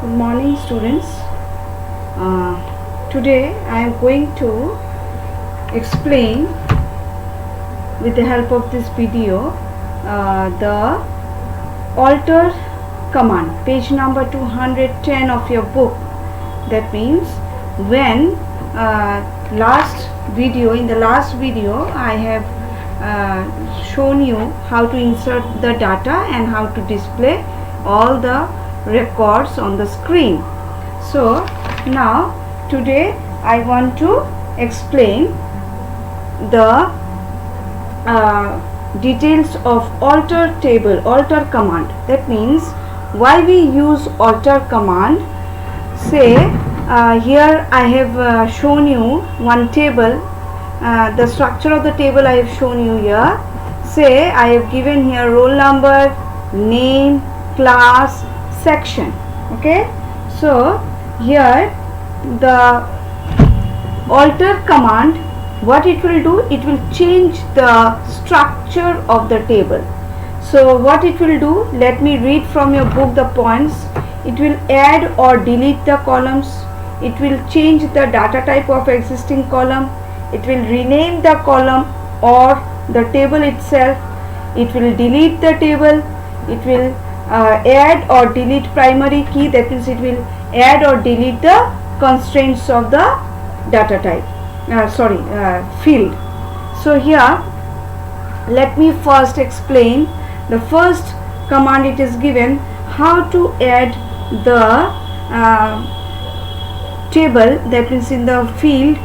Good morning, students. Today I am going to explain with the help of this video the alter command, page number 210 of your book. That means when in the last video I have shown you how to insert the data and how to display all the records on the screen. So now today I want to explain the details of alter command. That means why we use alter command. Say here I have shown you one table, the structure of the table I have shown you here. Say I have given here roll number, name, class, section. Okay, so here the alter command, what it will do, it will change the structure of the table. So what it will do, let me read from your book the points. It will add or delete the columns. It will change the data type of existing column. It will rename the column or the table itself. It will delete the table. It will add or delete primary key. That means it will add or delete the constraints of the data type, field. So here let me first explain the first command. It is given how to add the table, that means in the field,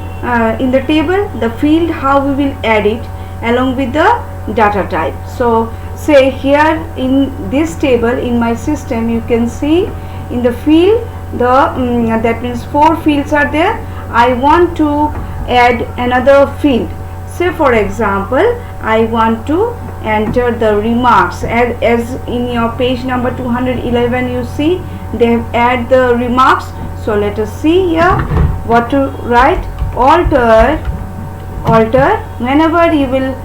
in the table the field, how we will add it along with the data type. So say here in this table in my system, you can see in the field that means 4 fields are there. I want to add another field. Say for example I want to enter the remarks, as in your page number 211 you see they have add the remarks. So let us see here what to write. Alter, whenever you will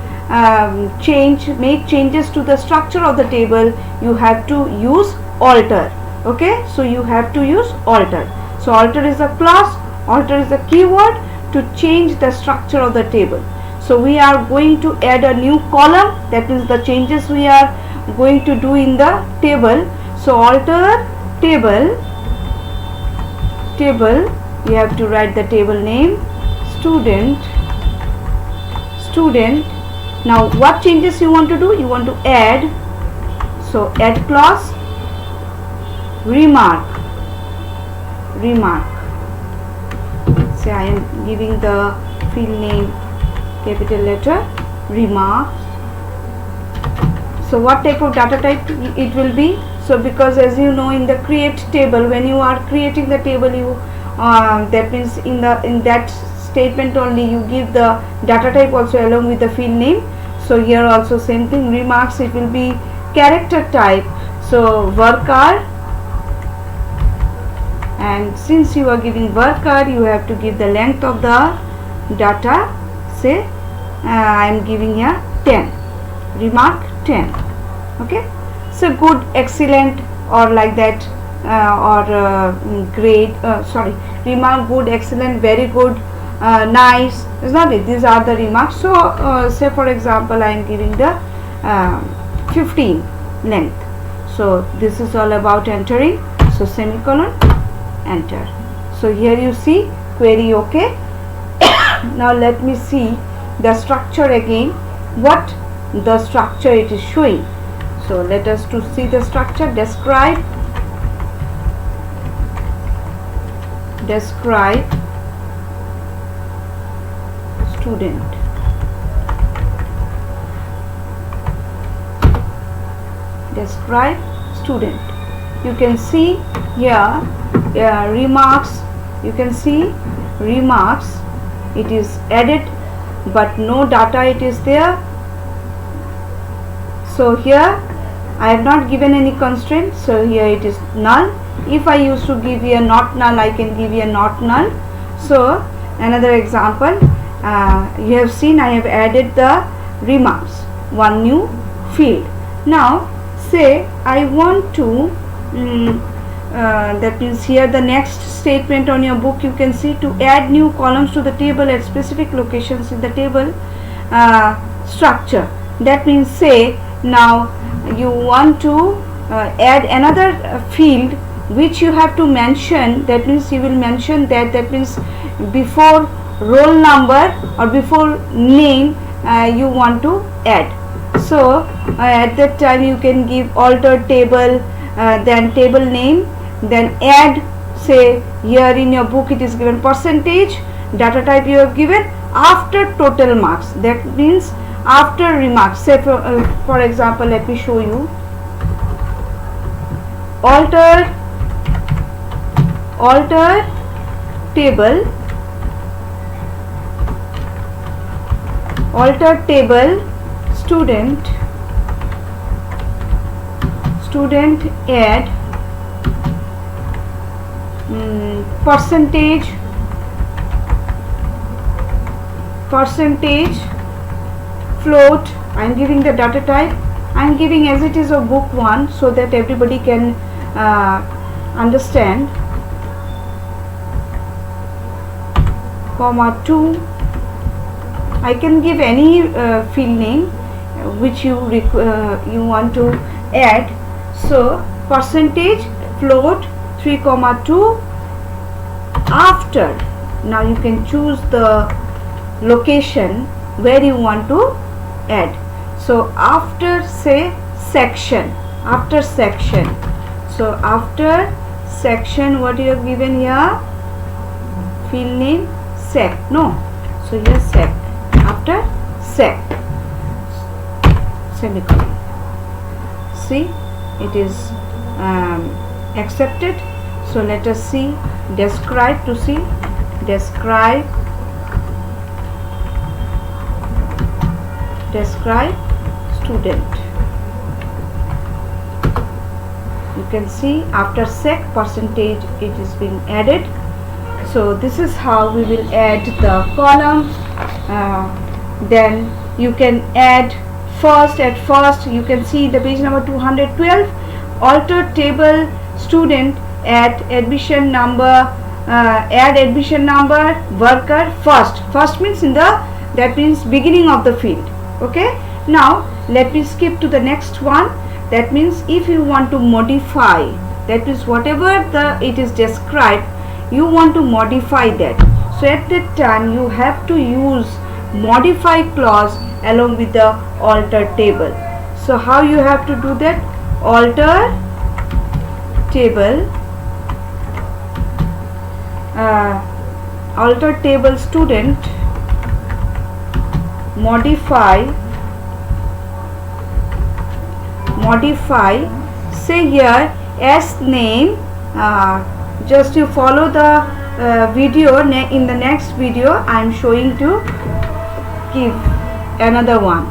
make changes to the structure of the table, you have to use alter. Okay, so you have to use alter. So alter is a class, alter is a keyword to change the structure of the table. So we are going to add a new column, that means the changes we are going to do in the table. So alter table, we have to write the table name, student. Now what changes you want to do? You want to add, so add clause, remark. Say I am giving the field name capital letter, remarks. So what type of data type it will be? So because as you know, in the create table, when you are creating the table, you that means in that statement only you give the data type also along with the field name. So here also same thing, remarks, it will be character type, so varchar. And since you are giving varchar, you have to give the length of the data. Say I am giving here 10, remark 10. Okay, so good, excellent, or like that, great, remark, good, excellent, very good, nice, is not it? These are the remarks. So say for example I am giving the 15 length. So this is all about entering. So semicolon, enter. So here you see query okay. Now let me see the structure again, what the structure it is showing. So let us to see the structure. Describe student. Describe student. You can see here remarks. You can see remarks, it is added but no data it is there. So here I have not given any constraint, so here it is null. If I used to give you a not null, I can give you a not null. So another example, you have seen I have added the remarks, one new field. Now say I want to that means here the next statement on your book, you can see, to add new columns to the table at specific locations in the table structure. That means, say now you want to add another field which you have to mention. That means you will mention that, that means before roll number or before name you want to add. So at that time you can give alter table, then table name, then add. Say here in your book it is given percentage, data type you have given after total marks. That means after remarks. Say for example, let me show you. Alter table, student add percentage float. I am giving the data type, I am giving as it is of book 1 so that everybody can understand, comma 2. I can give any field name which you want to add. So percentage float 3,2 after. Now you can choose the location where you want to add. So after, say section, after section. So after section, what you have given here, field name sec. No, so here sec, after sec, semicolon. See, it is accepted. So let us see describe, to see describe student. You can see after sec percentage it is being added. So this is how we will add the column. Then you can add first. At first you can see the page number 212, alter table student at admission number, add admission number worker first. First means in the, that means beginning of the field. Okay, now let me skip to the next one. That means if you want to modify, that means whatever it is described, you want to modify that. So at that time you have to use modify clause along with the alter table. So how you have to do that? Alter table, student, modify, say here s name. Just you follow the video. In the next video I am showing to give another one.